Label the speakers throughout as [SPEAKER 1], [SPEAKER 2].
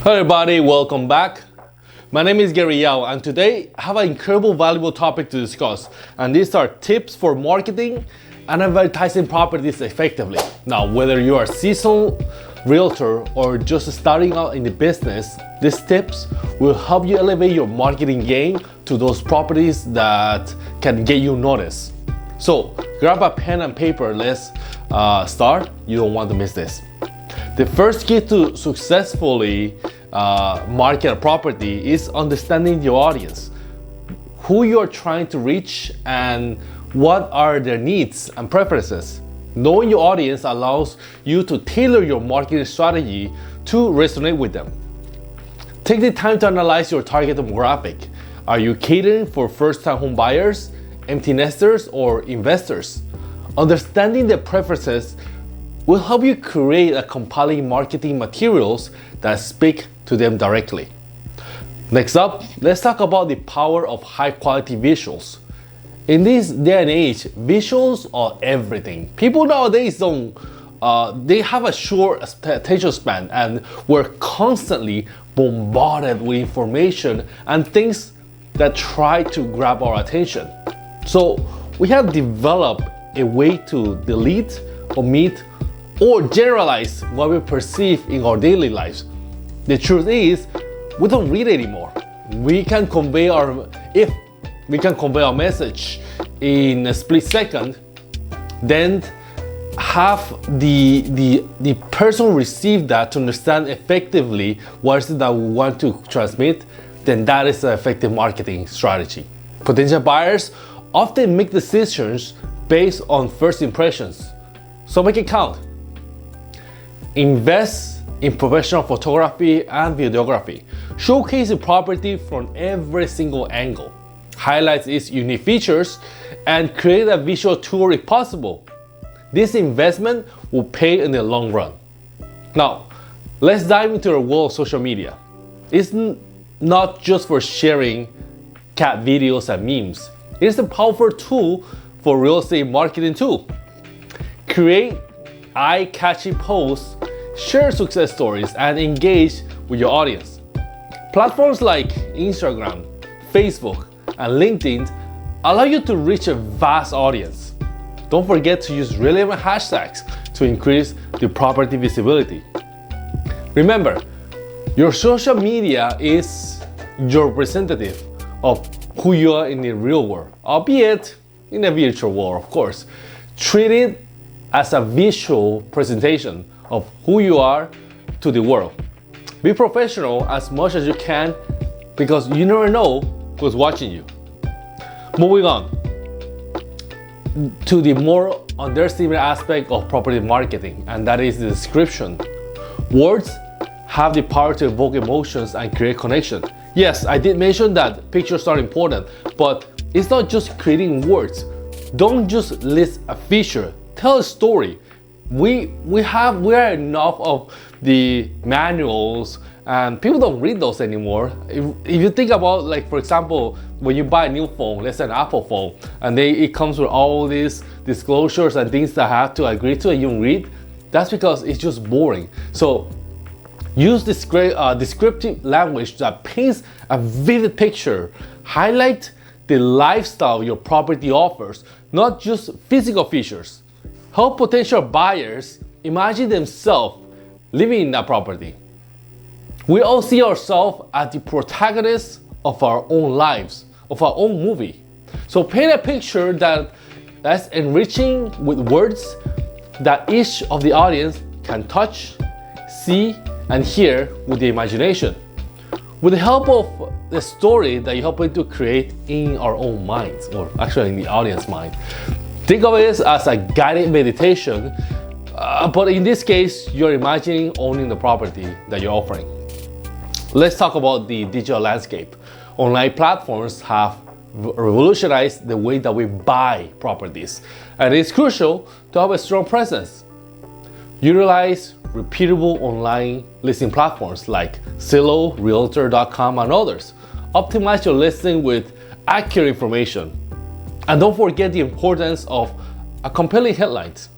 [SPEAKER 1] Hello everybody, welcome back. My name is Gary Yao and today I have an incredible valuable topic to discuss, and these are tips for marketing and advertising properties effectively. Now, whether you are a seasonal realtor or just starting out in the business, these tips will help you elevate your marketing game to those properties that can get you noticed. So grab a pen and paper, let's start. You don't want to miss this. The first key to successfully market a property is understanding your audience, who you are trying to reach and what are their needs and preferences. Knowing your audience allows you to tailor your marketing strategy to resonate with them. Take the time to analyze your target demographic. Are you catering for first-time home buyers, empty nesters, or investors? Understanding their preferences will help you create a compelling marketing materials that speak to them directly. Next up, let's talk about the power of high quality visuals. In this day and age, visuals are everything. People nowadays they have a short attention span, and we're constantly bombarded with information and things that try to grab our attention. So we have developed a way to delete, omit, or generalize what we perceive in our daily lives. The truth is, we don't read anymore. If we can convey our message in a split second, then have the person receive that to understand effectively what is it that we want to transmit, then that is an effective marketing strategy. Potential buyers often make decisions based on first impressions, so make it count. Invest in professional photography and videography. Showcase the property from every single angle. Highlight its unique features and create a visual tour if possible. This investment will pay in the long run. Now, let's dive into the world of social media. It's not just for sharing cat videos and memes. It's a powerful tool for real estate marketing too. Create eye-catching posts, share success stories, and engage with your audience. Platforms like Instagram, Facebook, and LinkedIn allow you to reach a vast audience. Don't forget to use relevant hashtags to increase the property visibility. Remember, your social media is your representative of who you are in the real world, albeit in a virtual world, of course. Treat it as a visual presentation of who you are to the world. Be professional as much as you can, because you never know who's watching you. Moving on to the more understated aspect of property marketing, and that is the description. Words have the power to evoke emotions and create connection. Yes, I did mention that pictures are important, but it's not just creating words. Don't just list a feature, tell a story. We are enough of the manuals, and people don't read those anymore. If you think about, like, for example, when you buy a new phone, let's say an Apple phone, and it comes with all these disclosures and things that I have to agree to, and you don't read, that's because it's just boring. So use this great descriptive language that paints a vivid picture. Highlight the lifestyle your property offers, not just physical features. Help potential buyers imagine themselves living in that property. We all see ourselves as the protagonists of our own lives, of our own movie. So paint a picture that's enriching with words that each of the audience can touch, see, and hear with the imagination. With the help of the story that you help it to create in our own minds, or actually in the audience mind. Think of it as a guided meditation, but in this case, you're imagining owning the property that you're offering. Let's talk about the digital landscape. Online platforms have revolutionized the way that we buy properties, and it's crucial to have a strong presence. Utilize repeatable online listing platforms like Zillow, Realtor.com, and others. Optimize your listing with accurate information. And don't forget the importance of a compelling headlines.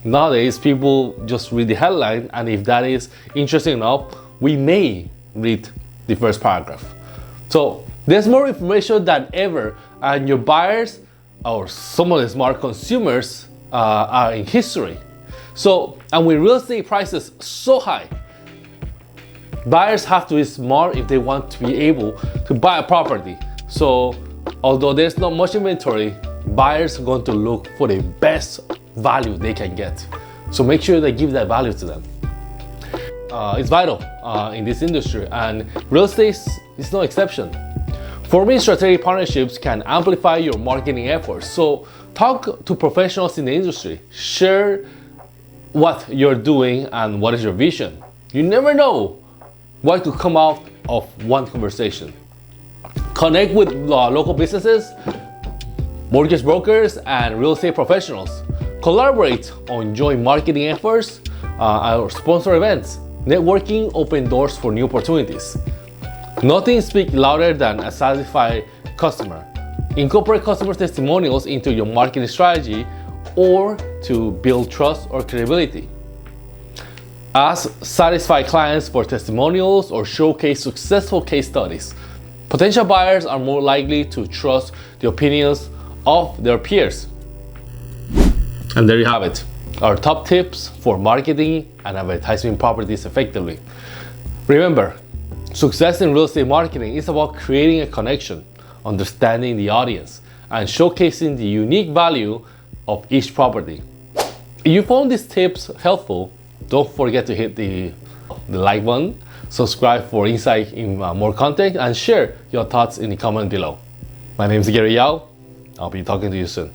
[SPEAKER 1] Nowadays, people just read the headline, and if that is interesting enough, we may read the first paragraph. So there's more information than ever, and your buyers or some of the smart consumers are in history. So, and with real estate prices so high, buyers have to be smart if they want to be able to buy a property. So although there's not much inventory, buyers are going to look for the best value they can get. So make sure they give that value to them. It's vital in this industry, and real estate is no exception. Forming strategic partnerships can amplify your marketing efforts. So talk to professionals in the industry. Share what you're doing and what is your vision. You never know what could come out of one conversation. Connect with local businesses, mortgage brokers, and real estate professionals. Collaborate on joint marketing efforts or sponsor events. Networking opens doors for new opportunities. Nothing speaks louder than a satisfied customer. Incorporate customer testimonials into your marketing strategy or to build trust or credibility. Ask satisfied clients for testimonials or showcase successful case studies. Potential buyers are more likely to trust the opinions of their peers. And there you have it, our top tips for marketing and advertising properties effectively. Remember, success in real estate marketing is about creating a connection, understanding the audience, and showcasing the unique value of each property. If you found these tips helpful, don't forget to hit the like button, subscribe for insight in more content, and share your thoughts in the comment below. My name is Gary Yao. I'll be talking to you soon.